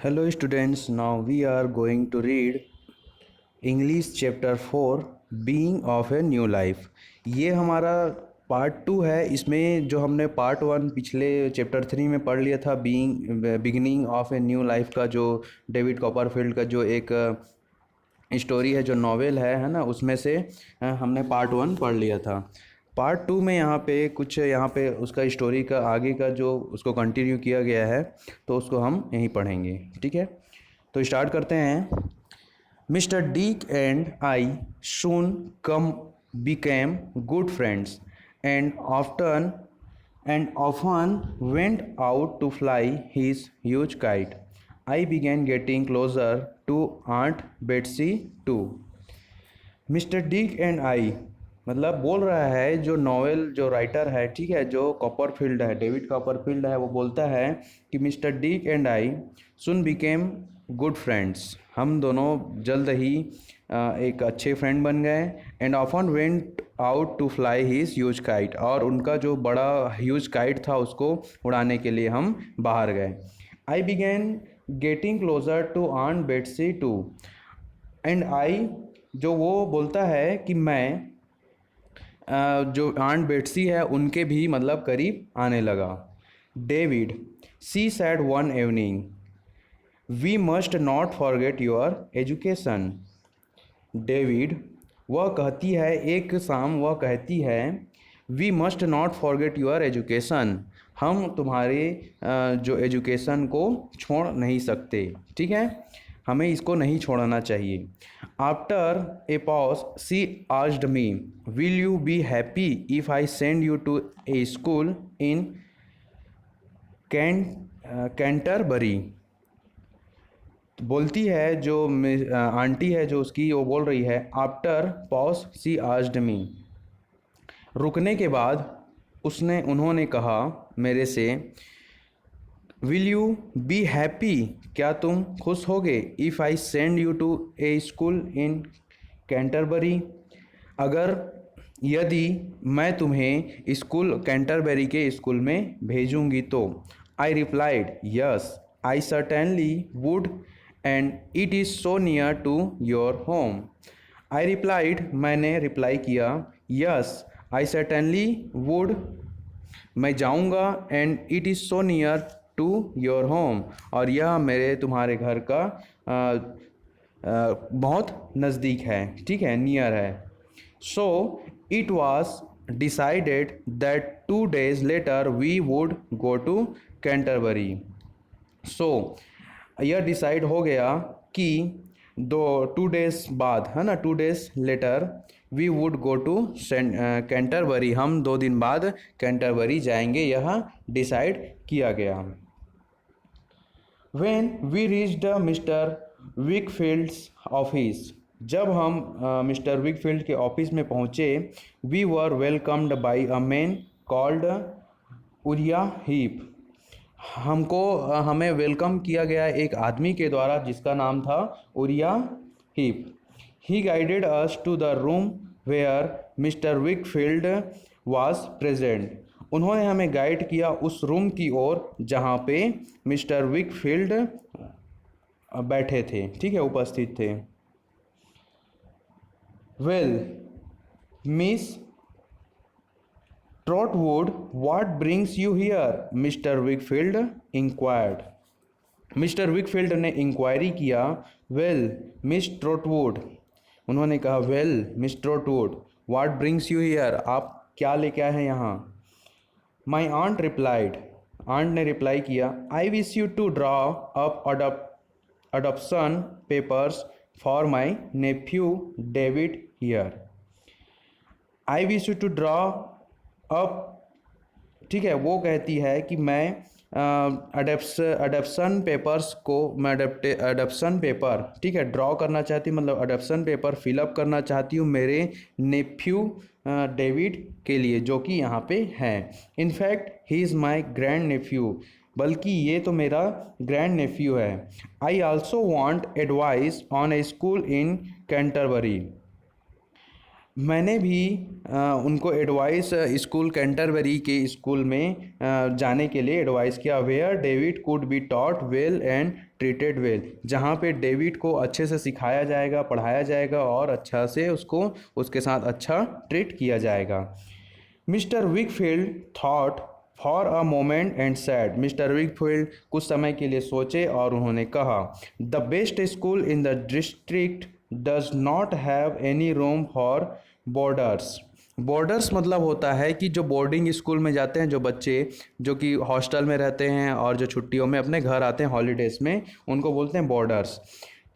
Hello students, now we are going to read English chapter 4 Being of a New Life। ये हमारा part 2 है। इसमें जो हमने पार्ट 1 पिछले चैप्टर 3 में पढ़ लिया था beginning of a new life का, जो डेविड कॉपरफील्ड का जो एक स्टोरी है, जो नॉवेल है ना, उसमें से हमने पार्ट 1 पढ़ लिया था। पार्ट 2 में यहाँ पे उसका स्टोरी का आगे का जो उसको कंटिन्यू किया गया है, तो उसको हम यहीं पढ़ेंगे। ठीक है, तो स्टार्ट करते हैं। Mister Dick and I soon come became good friends and often went out to fly his huge kite. I began getting closer to Aunt Betsy too. Mister Dick and आई, मतलब बोल रहा है जो नॉवेल जो writer है, ठीक है, जो कॉपरफील्ड है, डेविड कॉपरफील्ड है, वो बोलता है कि mister Dick and I soon became good friends. हम दोनों जल्द ही एक अच्छे फ्रेंड बन गए। And often went out to fly his huge kite, और उनका जो बड़ा ह्यूज काइट था उसको उड़ाने के लिए हम बाहर गए। I begin getting closer to aunt Betsey too. And I, जो वो बोलता है कि मैं जो आंट बेट्सी है उनके भी मतलब करीब आने लगा। David, she said one evening, we must not forget your education. David, वह कहती है, एक शाम वह कहती है, we must not forget your education, हम तुम्हारे जो एजुकेशन को छोड़ नहीं सकते। ठीक है, हमें इसको नहीं छोड़ना चाहिए। After a pause she asked me, will you be happy if I send you to a school in Canterbury. बोलती है जो आंटी है जो उसकी, वो बोल रही है, आफ्टर पॉज सी आस्क्ड मी, रुकने के बाद उन्होंने कहा मेरे से, विल यू बी हैप्पी, क्या तुम खुश होगे, if I send you to a school in Canterbury, अगर यदि मैं तुम्हें स्कूल कैंटरबरी के स्कूल में भेजूंगी तो। I replied, yes I certainly would and it is so near to your home. I replied, मैंने रिप्लाई किया, यस आई सर्टेनली वुड, मैं जाऊंगा, and it is so near to your home, और यह मेरे तुम्हारे घर का बहुत नज़दीक है। ठीक है, नियर है। So it was decided that 2 days later we would go to Canterbury. So यह डिसाइड हो गया कि 2 days बाद, है ना, 2 days later we would go to Canterbury, हम 2 दिन बाद कैंटरबरी जाएंगे, यह डिसाइड किया गया। When we reached mister Wickfield's office, जब हम मिस्टर विकफील्ड के ऑफिस में पहुँचे, we were welcomed by a man called Uriah Heep, हमें वेलकम किया गया एक आदमी के द्वारा जिसका नाम था Uriah Heep. He guided us to the room where mister Wickfield was present, उन्होंने हमें गाइड किया उस रूम की ओर जहाँ पे मिस्टर विकफील्ड बैठे थे, ठीक है, उपस्थित थे। Well miss Trotwood, what brings you here, mister Wickfield inquired, mister Wickfield ने इंक्वायरी किया। वेल मिस ट्रॉटवुड, उन्होंने कहा, well miss Trotwood, what brings you here, आप क्या लेके आए हैं यहाँ। माई आंट रिप्लाइड, आंट ने रिप्लाई किया, I wish you to draw up adoption papers for my nephew David here. I wish you to draw up, ठीक है, वो कहती है कि मैं अडॉप्शन पेपर्स को, मैं अडॉप्शन पेपर, ठीक है, ड्रॉ करना चाहती हूँ, मतलब अडॉप्शन पेपर फिलअप करना चाहती हूँ मेरे नेफ्यू डेविड के लिए, जो कि यहाँ पे है। In fact he is my grand nephew, बल्कि ये तो मेरा ग्रैंड नेफ्यू है। I also want advice on a school in Canterbury, मैंने भी उनको एडवाइस स्कूल कैंटरबरी के स्कूल में जाने के लिए एडवाइस किया, where David could be taught well and treated well, जहाँ पे डेविड को अच्छे से सिखाया जाएगा, पढ़ाया जाएगा और अच्छा से उसको उसके साथ अच्छा ट्रीट किया जाएगा। Mister Wickfield thought for a moment and said, mister Wickfield कुछ समय के लिए सोचे और उन्होंने कहा, the best school in the district does not have any room for boarders. Boarders मतलब होता है कि जो बोर्डिंग स्कूल में जाते हैं जो बच्चे, जो कि हॉस्टल में रहते हैं और जो छुट्टियों में अपने घर आते हैं हॉलीडेज़ में, उनको बोलते हैं बोर्डर्स।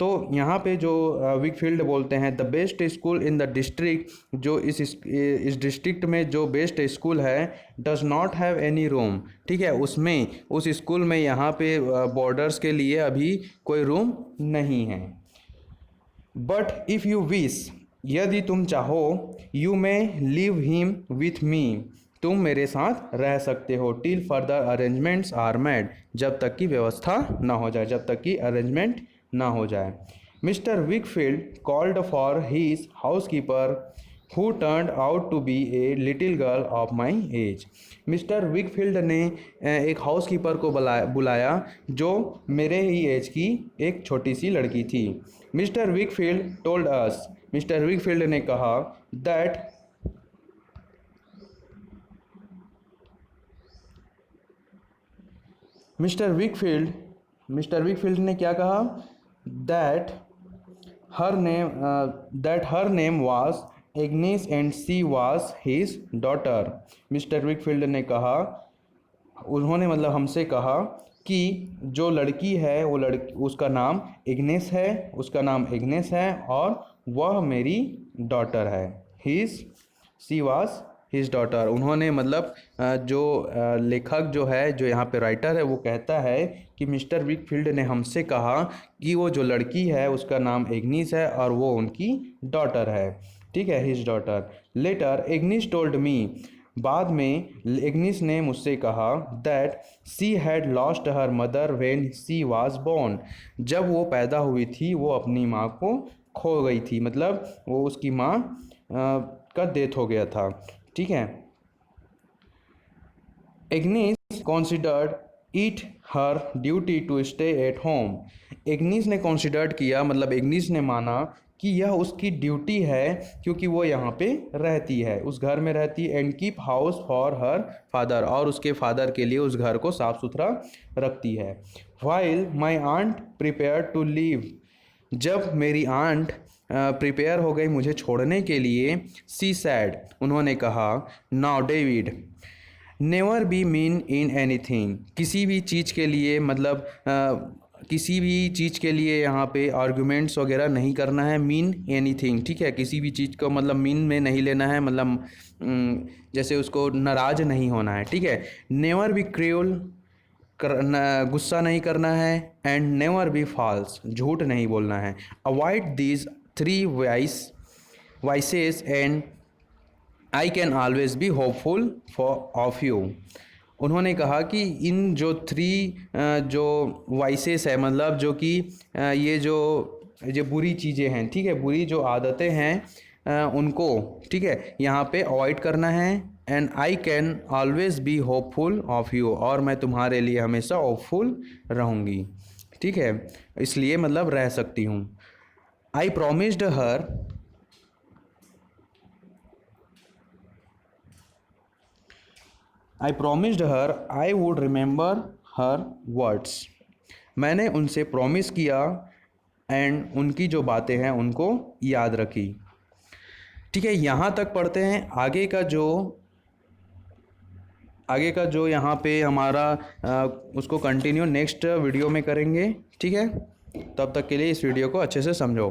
तो यहाँ पे जो विकफील्ड बोलते हैं the best school in the district, जो इस डिस्ट्रिक्ट में जो बेस्ट स्कूल है, does not have any room, ठीक है, उसमें उस स्कूल में यहाँ पे बॉर्डर्स के लिए अभी कोई रूम नहीं है। बट इफ़ यू विश, यदि तुम चाहो, you may leave him with me, तुम मेरे साथ रह सकते हो, till further arrangements are made, जब तक की व्यवस्था ना हो जाए, जब तक की अरेंजमेंट ना हो जाए। Mister Wickfield called for his housekeeper who turned out to be a little girl of my age. Mister Wickfield ने एक हाउसकीपर को बुलाया जो मेरे ही एज की एक छोटी सी लड़की थी। Mister Wickfield told us, mister Wickfield ने कहा दैट मिस्टर विकफील्ड ने क्या कहा, that her name was Agnes and she was his daughter. Mister Wickfield ने कहा, उन्होंने मतलब हमसे कहा कि जो लड़की है वो उसका नाम इग्नेस है, उसका नाम इग्नेस है और वह मेरी डॉटर है। सी वाज हिज डॉटर। उन्होंने मतलब जो लेखक जो है, जो यहाँ पे राइटर है, वो कहता है कि मिस्टर विकफील्ड ने हमसे कहा कि वो जो लड़की है उसका नाम एग्निस है और वो उनकी डॉटर है, ठीक है, his daughter. Later Agnes told me, बाद में एग्निस ने मुझसे कहा that she had lost her mother when she was born, जब वो पैदा हुई थी वो अपनी माँ को खो गई थी, मतलब वो उसकी माँ का डेथ हो गया था, ठीक है। Agnes considered it her duty to stay at home, Agnes ने कॉन्सिडर्ड किया, मतलब एग्निस ने माना कि यह उसकी ड्यूटी है क्योंकि वो यहाँ पे रहती है, उस घर में रहती है, and keep house for her father, और उसके फादर के लिए उस घर को साफ सुथरा रखती है। While my aunt prepare to leave, जब मेरी आंट प्रिपेयर हो गई मुझे छोड़ने के लिए, सी सैड, उन्होंने कहा, now David never be mean in anything, किसी भी चीज़ के लिए, मतलब किसी भी चीज़ के लिए यहाँ पे आर्गुमेंट्स वगैरह नहीं करना है, मीन एनीथिंग, ठीक है, किसी भी चीज़ को मतलब मीन में नहीं लेना है, मतलब जैसे उसको नाराज़ नहीं होना है, ठीक है। नेवर बी क्रूअल, गुस्सा नहीं करना है, एंड नेवर बी फॉल्स, झूठ नहीं बोलना है। Avoid these three vices and I can always be hopeful for of you, उन्होंने कहा कि इन जो जो वाइसेस है, मतलब जो कि ये जो बुरी चीज़ें हैं, ठीक है, बुरी जो आदतें हैं उनको, ठीक है, यहाँ पे अवॉइड करना है, and I can always be hopeful of you, और मैं तुम्हारे लिए हमेशा होपफुल रहूँगी, ठीक है, इसलिए मतलब रह सकती हूँ। आई promised her I would remember her words, मैंने उनसे प्रॉमिस किया एंड उनकी जो बातें हैं उनको याद रखी, ठीक है। यहाँ तक पढ़ते हैं, आगे का जो यहाँ पे हमारा उसको कंटिन्यू नेक्स्ट वीडियो में करेंगे, ठीक है। तब तक के लिए इस वीडियो को अच्छे से समझो।